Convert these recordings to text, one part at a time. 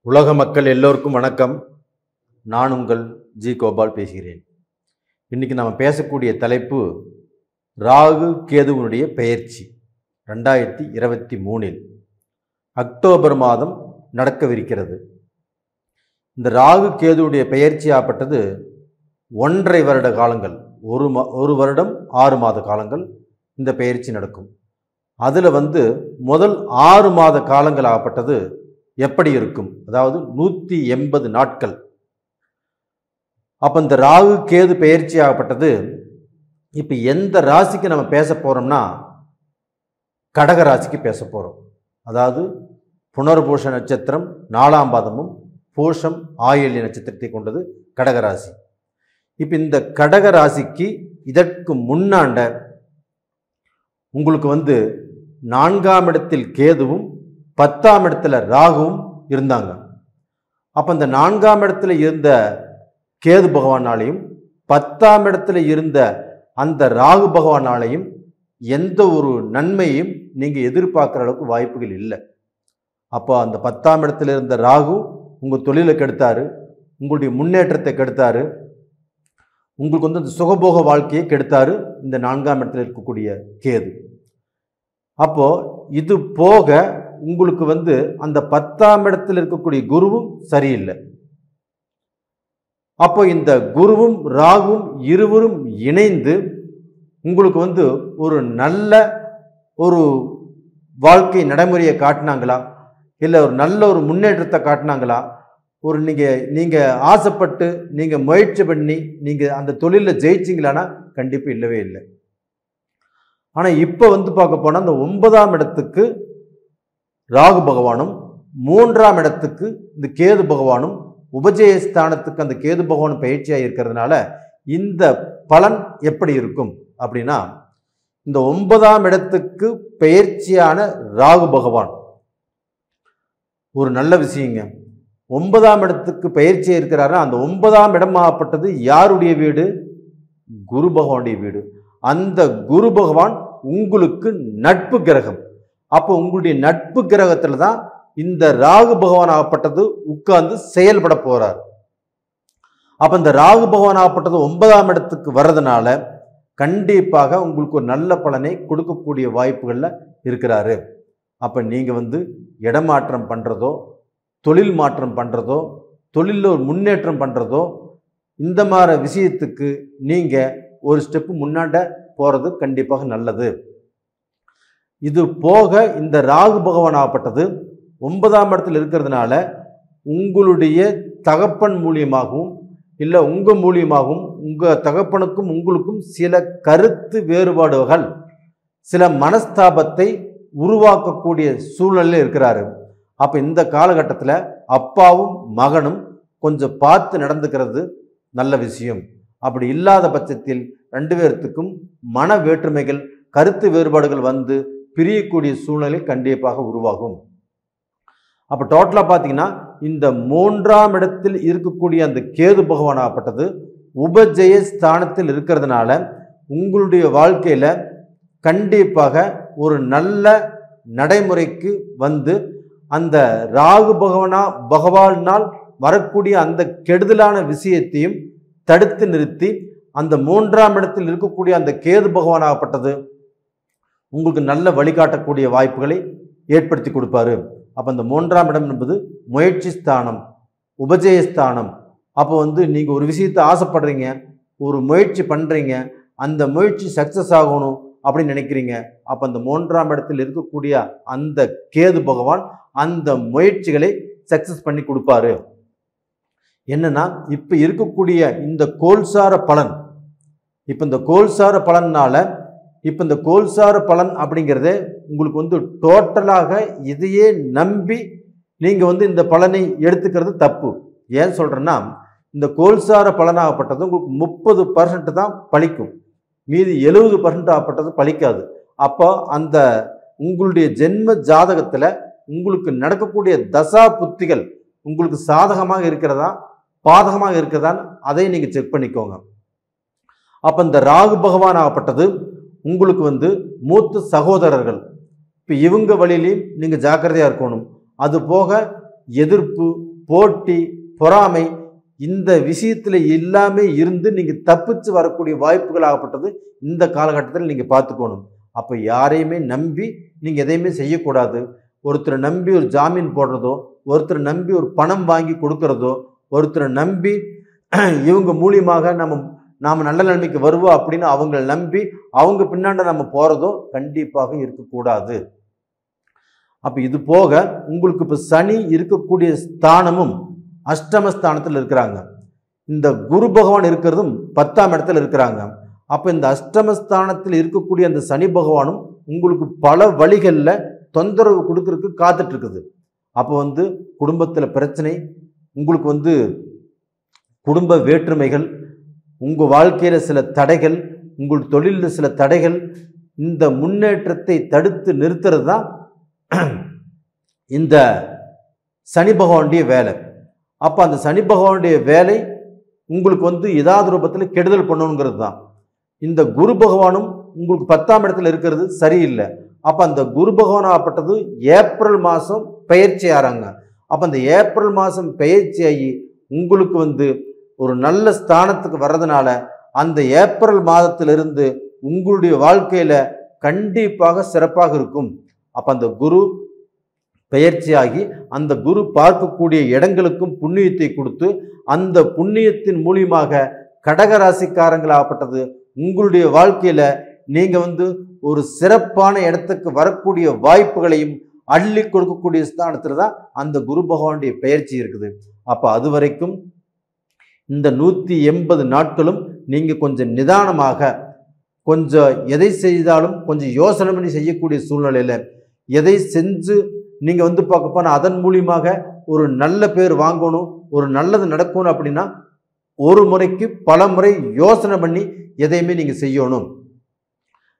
உலக மக்கள் எல்லோருக்கும் வணக்கம். நான் உங்கள் ஜி கோபால் பேசுகிறேன். இன்றைக்கி நம்ம பேசக்கூடிய தலைப்பு ராகு கேதுவனுடைய பெயர்ச்சி 2023 அக்டோபர் மாதம் நடக்கவிருக்கிறது. இந்த ராகு கேதுவுடைய பெயர்ச்சி ஆப்பட்டது 1.5 வருட காலங்கள், ஒரு வருடம் 6 மாத காலங்கள் இந்த பெயர்ச்சி நடக்கும். அதில் முதல் 6 மாத காலங்கள் ஆகப்பட்டது எப்படி இருக்கும், அதாவது 180 நாட்கள். அப்போ இந்த ராகு கேது பெயர்ச்சி ஆகப்பட்டது இப்போ எந்த ராசிக்கு நம்ம பேச போகிறோம்னா கடக ராசிக்கு பேச போகிறோம். அதாவது புனர்பூஷ நட்சத்திரம் 4ஆம் பாதமும் பூஷம் ஆயில்ய நட்சத்திரத்தை கொண்டது கடகராசி. இப்போ இந்த கடக ராசிக்கு இதற்கு முன்னாண்ட உங்களுக்கு 4ஆம் இடத்தில் கேதுவும் 10ஆம் இடத்துல ராகுவும் இருந்தாங்க. அப்போ இந்த 4ஆம் இடத்துல இருந்த கேது பகவானாலையும் 10ஆம் இடத்துல இருந்த அந்த ராகு பகவானாலையும் எந்த ஒரு நன்மையும் நீங்கள் எதிர்பார்க்குற அளவுக்கு வாய்ப்புகள் இல்லை. அப்போ அந்த 10ஆம் இடத்துல இருந்த ராகு உங்கள் தொழிலை கெடுத்தாரு, உங்களுடைய முன்னேற்றத்தை கெடுத்தாரு, உங்களுக்கு அந்த சுகபோக வாழ்க்கையை கெடுத்தாரு இந்த 4ஆம் இடத்துல இருக்கக்கூடிய கேது. அப்போ இது போக உங்களுக்கு அந்த 10ஆம் இடத்தில் இருக்கக்கூடிய குருவும் சரியில்லை. அப்போ இந்த குருவும் ராகுவும் இருவரும் இணைந்து உங்களுக்கு ஒரு நல்ல ஒரு வாழ்க்கை நடைமுறையை காட்டினாங்களா, இல்லை ஒரு நல்ல ஒரு முன்னேற்றத்தை காட்டினாங்களா, ஒரு நீங்கள் ஆசைப்பட்டு நீங்கள் முயற்சி பண்ணி நீங்கள் அந்த தொழிலில் ஜெயிச்சிங்களானா கண்டிப்பாக இல்லவே இல்லை. ஆனால் இப்போ பார்க்க போனால் அந்த 9ஆம் இடத்துக்கு ராகு பகவானும் 3ஆம் இடத்துக்கு இந்த கேது பகவானும் உபஜயஸ்தானத்துக்கு அந்த கேது பகவானும் பயிற்சியாக இருக்கிறதுனால இந்த பலன் எப்படி இருக்கும் அப்படின்னா, இந்த 9ஆம் இடத்துக்கு பயிற்சியான ராகு பகவான் ஒரு நல்ல விஷயங்க. 9ஆம் இடத்துக்கு பயிற்சியாக இருக்கிறாரு. அந்த 9ஆம் இடமாகப்பட்டது யாருடைய வீடு? குரு பகவானுடைய வீடு. அந்த குரு பகவான் உங்களுக்கு நட்பு கிரகம். அப்போ உங்களுடைய நட்பு கிரகத்தில் தான் இந்த ராகு பகவான் ஆகப்பட்டது உட்கார்ந்து செயல்பட போறார். அப்போ இந்த ராகு பகவான் ஆகப்பட்டது 9ஆம் இடத்துக்கு வர்றதுனால கண்டிப்பாக உங்களுக்கு ஒரு நல்ல பலனை கொடுக்கக்கூடிய வாய்ப்புகளில் இருக்கிறாரு. அப்போ நீங்கள் இடமாற்றம் பண்ணுறதோ, தொழில் மாற்றம் பண்ணுறதோ, தொழிலில் ஒரு முன்னேற்றம் பண்ணுறதோ, இந்த மாதிரி விஷயத்துக்கு நீங்கள் ஒரு ஸ்டெப்பு முன்னாண்ட போகிறது கண்டிப்பாக நல்லது. இது போக இந்த ராகு பகவான் ஆகப்பட்டது 9ஆம் இடத்தில் இருக்கிறதுனால உங்களுடைய தகப்பன் மூலியமாகவும் இல்லை உங்கள் மூலியமாகவும் உங்கள் தகப்பனுக்கும் உங்களுக்கும் சில கருத்து வேறுபாடுகள், சில மனஸ்தாபத்தை உருவாக்கக்கூடிய சூழ்நிலையில் இருக்கிறாரு. அப்போ இந்த காலகட்டத்தில் அப்பாவும் மகனும் கொஞ்சம் பார்த்து நடந்துக்கிறது நல்ல விஷயம். அப்படி இல்லாத பட்சத்தில் 2 பேர்த்துக்கும் மன வேற்றுமைகள், கருத்து வேறுபாடுகள் பிரியக்கூடிய சூழ்நிலை கண்டிப்பாக உருவாகும். அப்போ டோட்டலாக பார்த்தீங்கன்னா இந்த 3ஆம் இடத்தில் இருக்கக்கூடிய அந்த கேது பகவான் ஆகப்பட்டது உபஜய ஸ்தானத்தில் இருக்கிறதுனால உங்களுடைய வாழ்க்கையில் கண்டிப்பாக ஒரு நல்ல நடைமுறைக்கு அந்த ராகு பகவானால் வரக்கூடிய அந்த கெடுதலான விஷயத்தையும் தடுத்து நிறுத்தி அந்த 3ஆம் இடத்தில் இருக்கக்கூடிய அந்த கேது பகவான் ஆகப்பட்டது உங்களுக்கு நல்ல வழிகாட்டக்கூடிய வாய்ப்புகளை ஏற்படுத்தி கொடுப்பாரு. அப்போ அந்த 3ஆம் இடம் என்பது முயற்சி ஸ்தானம், உபஜயஸ்தானம். அப்போ நீங்கள் ஒரு விஷயத்தை ஆசைப்படுறீங்க, ஒரு முயற்சி பண்ணுறீங்க, அந்த முயற்சி சக்ஸஸ் ஆகணும் அப்படின்னு நினைக்கிறீங்க. அப்போ அந்த 3ஆம் இடத்தில் இருக்கக்கூடிய அந்த கேது பகவான் அந்த முயற்சிகளை சக்ஸஸ் பண்ணி கொடுப்பாரு. என்னன்னா இப்போ இருக்கக்கூடிய இந்த கோல்சார பலன், இப்போ இந்த கோல்சார பலனால இப்போ இந்த கோல்சார பலன் அப்படிங்கிறத உங்களுக்கு டோட்டலாக இதையே நம்பி நீங்கள் இந்த பலனை எடுத்துக்கிறது தப்பு. ஏன் சொல்கிறேன்னா, இந்த கோல்சார பலனாகப்பட்டது உங்களுக்கு 30% தான் பலிக்கும், மீதி 70% ஆகப்பட்டது பலிக்காது. அப்போ அந்த உங்களுடைய ஜென்ம ஜாதகத்தில் உங்களுக்கு நடக்கக்கூடிய தசா புத்திகள் உங்களுக்கு சாதகமாக இருக்கிறதா பாதகமாக இருக்கிறதான்னு அதை நீங்கள் செக் பண்ணிக்கோங்க. அப்போ இந்த ராகு பகவான் ஆகப்பட்டது உங்களுக்கு மூத்த சகோதரர்கள், இப்போ இவங்க வழியிலையும் நீங்கள் ஜாக்கிரதையாக இருக்கணும். அது போக எதிர்ப்பு, போட்டி, பொறாமை இந்த விஷயத்தில் எல்லாமே இருந்து நீங்கள் தப்பிச்சு வரக்கூடிய வாய்ப்புகள் ஆகப்பட்டது இந்த காலகட்டத்தில் நீங்கள் பார்த்துக்கணும். அப்போ யாரையுமே நம்பி நீங்கள் எதையுமே செய்யக்கூடாது. ஒருத்தரை நம்பி ஒரு ஜாமீன் போடுறதோ, ஒருத்தரை நம்பி ஒரு பணம் வாங்கி கொடுக்கறதோ, ஒருத்தரை நம்பி இவங்க மூலியமாக நாம் நல்ல நிலைமைக்கு வருவோம் அப்படின்னு அவங்களை நம்பி அவங்க பின்னாண்ட நம்ம போகிறதோ கண்டிப்பாக இருக்கக்கூடாது. அப்போ இது போக உங்களுக்கு இப்போ சனி இருக்கக்கூடிய ஸ்தானமும் அஷ்டமஸ்தானத்தில் இருக்கிறாங்க. இந்த குரு பகவான் இருக்கிறதும் 10ஆம் இடத்துல இருக்கிறாங்க. அப்போ இந்த அஷ்டமஸ்தானத்தில் இருக்கக்கூடிய அந்த சனி பகவானும் உங்களுக்கு பல வழிகளில் தொந்தரவு கொடுக்கறதுக்கு காத்துட்டு இருக்குது. அப்போ குடும்பத்தில் பிரச்சனை, உங்களுக்கு குடும்ப வேற்றுமைகள், உங்கள் வாழ்க்கையில் சில தடைகள், உங்கள் தொழிலில் சில தடைகள், இந்த முன்னேற்றத்தை தடுத்து நிறுத்துறது தான் இந்த சனி பகவானுடைய வேலை. அப்போ அந்த சனி பகவானுடைய வேலை உங்களுக்கு ஏதாவது ரூபத்தில் கெடுதல் பண்ணணுங்கிறது தான். இந்த குரு பகவானும் உங்களுக்கு 10ஆம் இடத்துல இருக்கிறது சரியில்லை. அப்போ அந்த குரு பகவான் ஆகப்பட்டது ஏப்ரல் மாதம் பெயர்ச்சி ஆகிறாங்க. அப்போ அந்த ஏப்ரல் மாதம் பெயர்ச்சி ஆகி உங்களுக்கு ஒரு நல்ல ஸ்தானத்துக்கு வர்றதுனால அந்த ஏப்ரல் மாதத்திலிருந்து உங்களுடைய வாழ்க்கையில் கண்டிப்பாக சிறப்பாக இருக்கும். அப்போ அந்த குரு பெயர்ச்சியாகி அந்த குரு பார்க்கக்கூடிய இடங்களுக்கும் புண்ணியத்தை கொடுத்து அந்த புண்ணியத்தின் மூலியமாக கடகராசிக்காரங்களாகப்பட்டது உங்களுடைய வாழ்க்கையில நீங்க ஒரு சிறப்பான இடத்துக்கு வரக்கூடிய வாய்ப்புகளையும் அள்ளி கொடுக்கக்கூடிய ஸ்தானத்துல தான் அந்த குரு பகவானுடைய பெயர்ச்சி இருக்குது. அப்ப அது வரைக்கும் இந்த 180 நாட்களும் நீங்க கொஞ்சம் நிதானமாக, கொஞ்சம் எதை செய்தாலும் கொஞ்சம் யோசனை பண்ணி செய்யக்கூடிய சூழ்நிலையில எதை செஞ்சு நீங்க பார்க்க போனா அதன் மூலியமாக ஒரு நல்ல பேர் வாங்கணும், ஒரு நல்லது நடக்கணும் அப்படின்னா ஒரு முறைக்கு பல முறை யோசனை பண்ணி எதையுமே நீங்க செய்யணும்.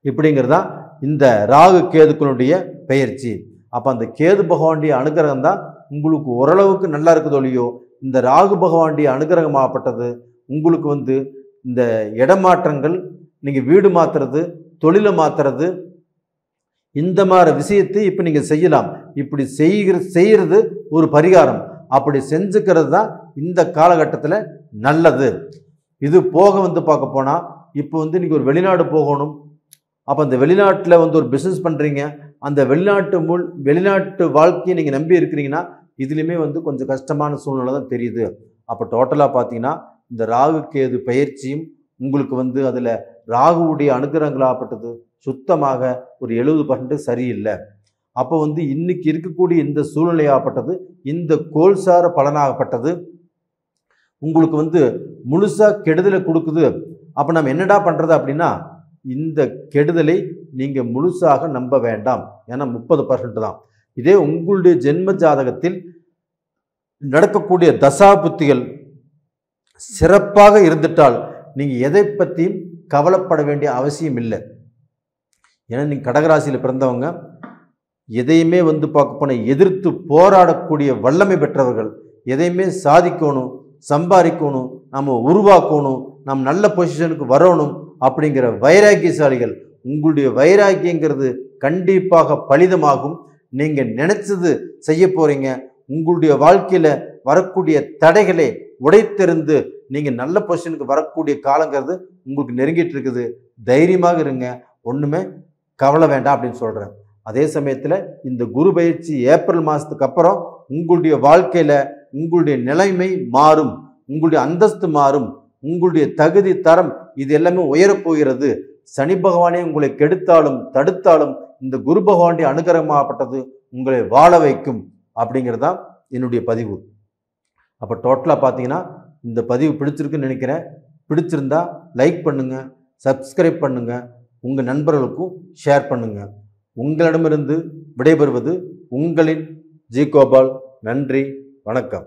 இப்படிங்கிறதா இந்த ராகு கேதுக்களுடைய பெயர்ச்சி. அப்ப அந்த கேது பகவானுடைய அனுகிரகம் தான் உங்களுக்கு ஓரளவுக்கு நல்லா இருக்குதோ இல்லையோ, இந்த ராகு பகவானுடைய அனுகிரகமாகப்பட்டது உங்களுக்கு இந்த இடமாற்றங்கள், நீங்க வீடு மாத்துறது, தொழிலை மாத்துறது, இந்த மாதிரி விஷயத்தை இப்ப நீங்க செய்யலாம். இப்படி செய்யறது ஒரு பரிகாரம். அப்படி செஞ்சுக்கிறது தான் இந்த காலகட்டத்தில் நல்லது. இது போக பார்க்க போனா இப்போ நீங்க ஒரு வெளிநாடு போகணும். அப்போ அந்த வெளிநாட்டில் ஒரு பிஸ்னஸ் பண்றீங்க. அந்த வெளிநாட்டு வாழ்க்கையை நீங்க நம்பி இருக்கிறீங்கன்னா இதுலையுமே கொஞ்சம் கஷ்டமான சூழ்நிலை தான் தெரியுது. அப்போ டோட்டலாக பார்த்தீங்கன்னா இந்த ராகு கேது பயிற்சியும் உங்களுக்கு அதுல ராகுவுடைய அனுகிரகங்களாகப்பட்டது சுத்தமாக ஒரு 70% சரியில்லை. அப்போ இன்னைக்கு இருக்கக்கூடிய இந்த சூழ்நிலையாகப்பட்டது, இந்த கோல்சார பலனாகப்பட்டது உங்களுக்கு முழுசா கெடுதலை கொடுக்குது. அப்போ நம்ம என்னடா பண்றது அப்படின்னா, இந்த கெடுதலை நீங்க முழுசாக நம்ப வேண்டாம். ஏன்னா 30% தான். இதே உங்களுடைய ஜென்ம ஜாதகத்தில் நடக்கக்கூடிய தசா புத்திகள் சிறப்பாக இருந்துட்டால் நீங்க எதை பற்றியும் கவலைப்பட வேண்டிய அவசியம் இல்லை. ஏன்னா நீங்க கடகராசியில் பிறந்தவங்க எதையுமே பார்க்க போன எதிர்த்து போராடக்கூடிய வல்லமை பெற்றவர்கள். எதையுமே சாதிக்கணும், சம்பாதிக்கணும், நம்ம உருவாக்கணும், நம்ம நல்ல பொசிஷனுக்கு வரணும் அப்படிங்கிற வைராக்கியசாலிகள். உங்களுடைய வைராக்கியங்கிறது கண்டிப்பாக பலிதமாகும். நீங்க நினைச்சது செய்ய போறீங்க. உங்களுடைய வாழ்க்கையில வரக்கூடிய தடைகளை உடைத்தெறிந்து நீங்க நல்ல பொசிஷனுக்கு வரக்கூடிய காலங்கிறது உங்களுக்கு நெருங்கிட்டு இருக்குது. தைரியமாக இருங்க, ஒண்ணுமே கவலை வேண்டாம் அப்படின்னு சொல்றேன். அதே சமயத்துல இந்த குரு பயிற்சி ஏப்ரல் மாசத்துக்கு அப்புறம் உங்களுடைய வாழ்க்கையில உங்களுடைய நிலைமை மாறும், உங்களுடைய அந்தஸ்து மாறும், உங்களுடைய தகுதி தரம் இது எல்லாமே உயரப்போகிறது. சனி பகவானே உங்களை கெடுத்தாலும் தடுத்தாலும் இந்த குரு பகவானுடைய அனுகிரகமாகப்பட்டது உங்களை வாழ வைக்கும் அப்படிங்கிறதா என்னுடைய பதிவு. அப்போ டோட்டலாக பார்த்தீங்கன்னா இந்த பதிவு பிடிச்சிருக்குன்னு நினைக்கிறேன். பிடிச்சிருந்தா லைக் பண்ணுங்க, சப்ஸ்கிரைப் பண்ணுங்க, உங்கள் நண்பர்களுக்கும் ஷேர் பண்ணுங்க. உங்களிடமிருந்து விடைபெறுவது உங்களின் ஜி கோபால். நன்றி, வணக்கம்.